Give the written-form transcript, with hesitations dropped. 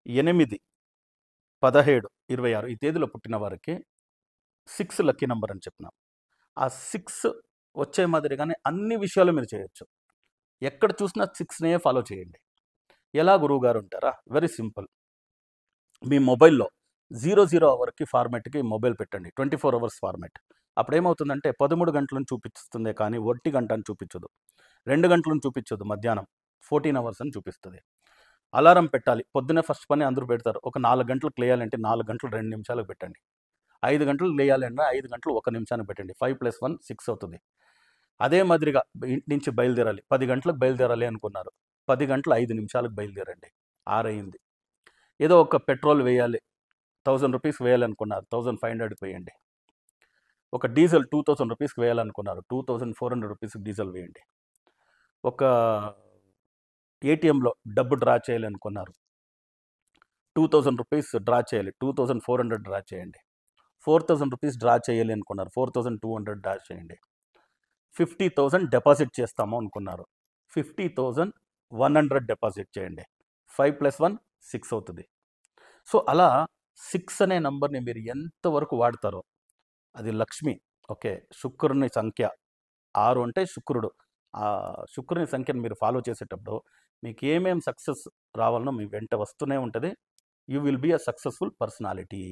8, 17, 26 ఈ తేదీలో పుట్టిన వారికి 6 లక్కీ నంబర్ అని చెప్పినాం. ఆ 6 వచ్చే మాదిరిగానే అన్ని విషయాలు మీరు చేయొచ్చు. ఎక్కడ చూసినా 6నే ఫాలో చేయండి. ఎలా గురువుగారు అంటారా? Very simple. మీ మొబైల్‌లో 00 అవర్‌కి ఫార్మాట్‌కి మొబైల్ పెట్టండి. 24 అవర్స్ ఫార్మాట్. అప్పుడేమవుతుందంటే 13 గంటలను చూపిస్తుందే కానీ 1 గంట అని చూపించదు. 2 గంటలను చూపించదు మధ్యాహ్నం. 14 అవర్స్ అని చూపిస్తది. అలారం పెట్టాలి. పొద్దున్నే ఫస్ట్ పని అందరూ పెడతారు. ఒక 4 గంటలకు లేయాలంటే 4 గంటలు 2 నిమిషాలకు పెట్టండి. 5 గంటలకు లేయాలన్నా 5 గంటలు 1 నిమిషానికి పెట్టండి. 5+1 6 అవుతుంది. అదే మాదిరిగా ఇంటి నుంచి బయలుదేరాలి. 10 గంటలకు బయలుదేరాలి అనుకున్నారు. 10 గంటలు 5 నిమిషాలకు బయలుదేరండి. 6 అయింది. ఏదో ఒక పెట్రోల్ వేయాలి. 1000 రూపీస్ వేయాలనుకున్నారు. 1500కి వేయండి. ఒక డీజిల్ 2000 రూపీస్కి వేయాలనుకున్నారు. 2400 రూపీస్కి డీజిల్ వేయండి. ఒక ఏటీఎంలో డబ్బు డ్రా చేయాలనుకున్నారు. 2000 రూపీస్ డ్రా చేయాలి. 2400 డ్రా చేయండి. 4000 రూపీస్ డ్రా చేయాలి అనుకున్నారు. 4200 డ్రా చేయండి. 50,000 డిపాజిట్ చేస్తాము అనుకున్నారు. 50,100 డిపాజిట్ చేయండి. 5+1 6 అవుతుంది. సో అలా 6 అనే నంబర్ని మీరు ఎంతవరకు వాడతారో అది లక్ష్మి. ఓకే. శుక్రుని సంఖ్య 6 అంటే శుక్రుడు. ఆ శుక్రుని సంఖ్యను మీరు ఫాలో చేసేటప్పుడు మీకు ఏమేం సక్సెస్ రావాలనో మీ వెంట వస్తూనే ఉంటుంది. You will be a successful personality.